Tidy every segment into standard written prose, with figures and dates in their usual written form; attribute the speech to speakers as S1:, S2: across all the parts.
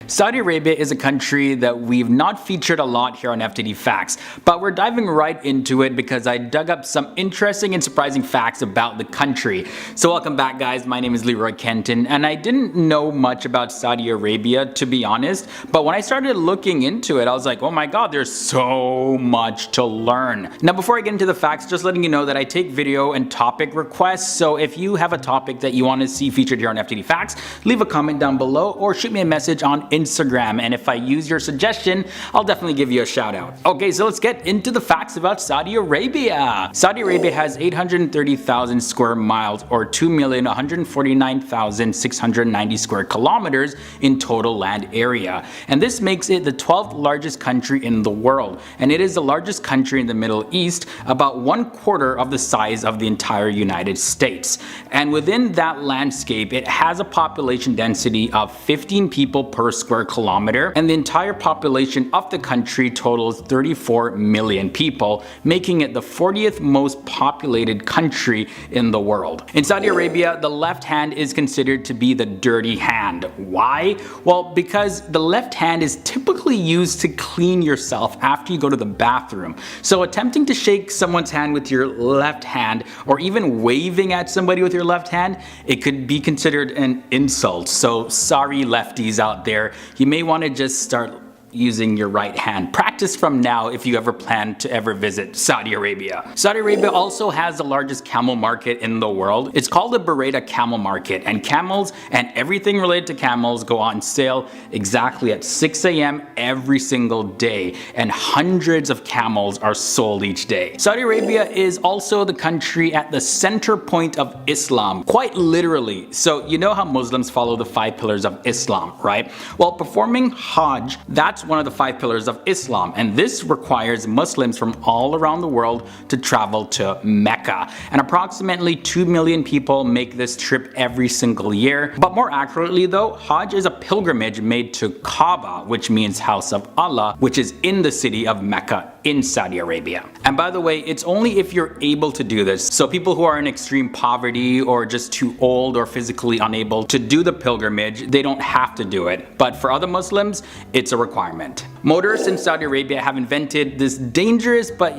S1: Saudi Arabia is a country that we've not featured a lot here on FTD Facts, but we're diving right into it because I dug up some interesting and surprising facts about the country. So welcome back, guys. My name is Leroy Kenton, and I didn't know much about Saudi Arabia, to be honest, but when I started looking into it, I was like, oh my god, there's so much to learn. Now, before I get into the facts, just letting you know that I take video and topic requests, so if you have a topic that you want to see featured here on FTD Facts, leave a comment down below or shoot me a message on Instagram, and if I use your suggestion, I'll definitely give you a shout out. Okay, so let's get into the facts about Saudi Arabia. Saudi Arabia has 830,000 square miles or 2,149,690 square kilometers in total land area, and this makes it the 12th largest country in the world, and it is the largest country in the Middle East, about 1/4 of the size of the entire United States. And within that landscape, it has a population density of 15 people per square kilometer, and the entire population of the country totals 34 million people, making it the 40th most populated country in the world. In Saudi Arabia, the left hand is considered to be the dirty hand. Why? Well, because the left hand is typically used to clean yourself after you go to the bathroom. So attempting to shake someone's hand with your left hand, or even waving at somebody with your left hand, it could be considered an insult. So sorry, lefties out there, you may want to just start using your right hand. Practice from now if you ever plan to ever visit Saudi Arabia. Saudi Arabia also has the largest camel market in the world. It's called the Bereda Camel Market, and camels and everything related to camels go on sale exactly at 6 a.m. every single day, and hundreds of camels are sold each day. Saudi Arabia is also the country at the center point of Islam, quite literally. So you know how Muslims follow the 5 pillars of Islam, right? Well, performing Hajj, that's one of the 5 pillars of Islam, and this requires Muslims from all around the world to travel to Mecca, and approximately 2 million people make this trip every single year. But more accurately though, Hajj is a pilgrimage made to Kaabah, which means house of Allah, which is in the city of Mecca in Saudi Arabia. And by the way, it's only if you're able to do this. So people who are in extreme poverty or just too old or physically unable to do the pilgrimage, they don't have to do it. But for other Muslims, it's a requirement. Motorists in Saudi Arabia have invented this dangerous but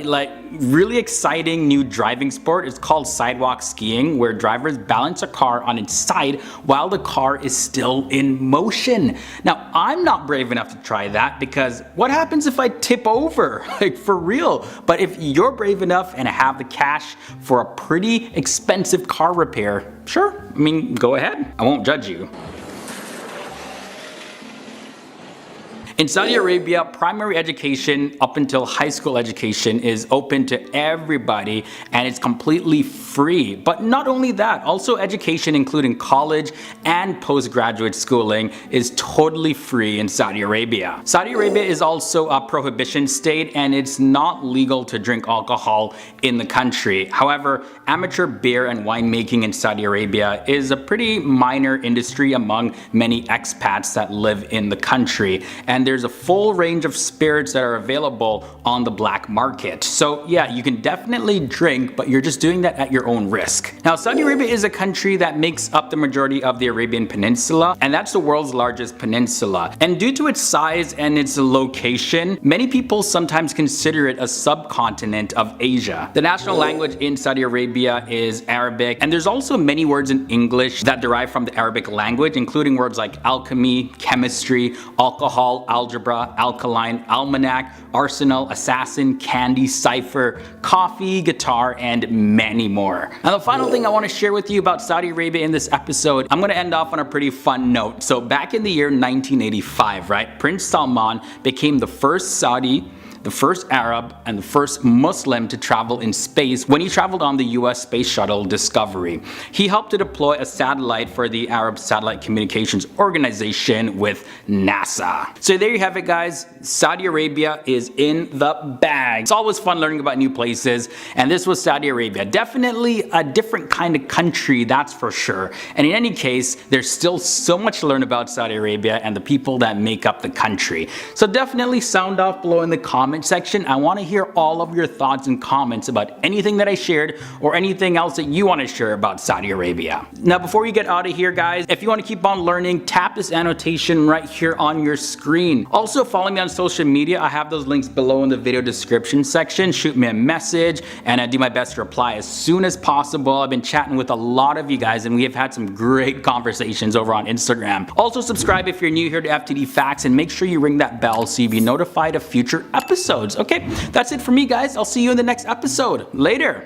S1: really exciting new driving sport. It's called sidewalk skiing, where drivers balance a car on its side while the car is still in motion. Now, I'm not brave enough to try that because what happens if I tip over? Like, for real. But if you're brave enough and have the cash for a pretty expensive car repair, sure, I mean, go ahead. I won't judge you. In Saudi Arabia, primary education up until high school education is open to everybody, and it's completely free. But not only that, also education including college and postgraduate schooling is totally free in Saudi Arabia. Saudi Arabia is also a prohibition state, and it's not legal to drink alcohol in the country. However, amateur beer and winemaking in Saudi Arabia is a pretty minor industry among many expats that live in the country, and there's a full range of spirits that are available on the black market. So yeah, you can definitely drink, but you're just doing that at your own risk. Now, Saudi Arabia is a country that makes up the majority of the Arabian Peninsula, and that's the world's largest peninsula. And due to its size and its location, many people sometimes consider it a subcontinent of Asia. The national language in Saudi Arabia is Arabic, and there's also many words in English that derive from the Arabic language, including words like alchemy, chemistry, alcohol, algebra, alkaline, almanac, arsenal, assassin, candy, cipher, coffee, guitar, and many more. Now, the final thing I want to share with you about Saudi Arabia in this episode, I'm going to end off on a pretty fun note. So back in the year 1985, right, Prince Salman became the first Saudi, the first Arab, and the first Muslim to travel in space when he traveled on the US space shuttle Discovery. He helped to deploy a satellite for the Arab Satellite Communications Organization with NASA. So there you have it, guys. Saudi Arabia is in the bag. It's always fun learning about new places, and this was Saudi Arabia. Definitely a different kind of country, that's for sure. And in any case, there's still so much to learn about Saudi Arabia and the people that make up the country. So definitely sound off below in the comments comment section. I want to hear all of your thoughts and comments about anything that I shared or anything else that you want to share about Saudi Arabia. Now, before you get out of here, guys, if you want to keep on learning, tap this annotation right here on your screen. Also, follow me on social media. I have those links below in the video description section. Shoot me a message and I do my best to reply as soon as possible. I've been chatting with a lot of you guys and we have had some great conversations over on Instagram. Also, subscribe if you're new here to FTD Facts and make sure you ring that bell so you'll be notified of future episodes. Okay, that's it for me, guys. I'll see you in the next episode. Later.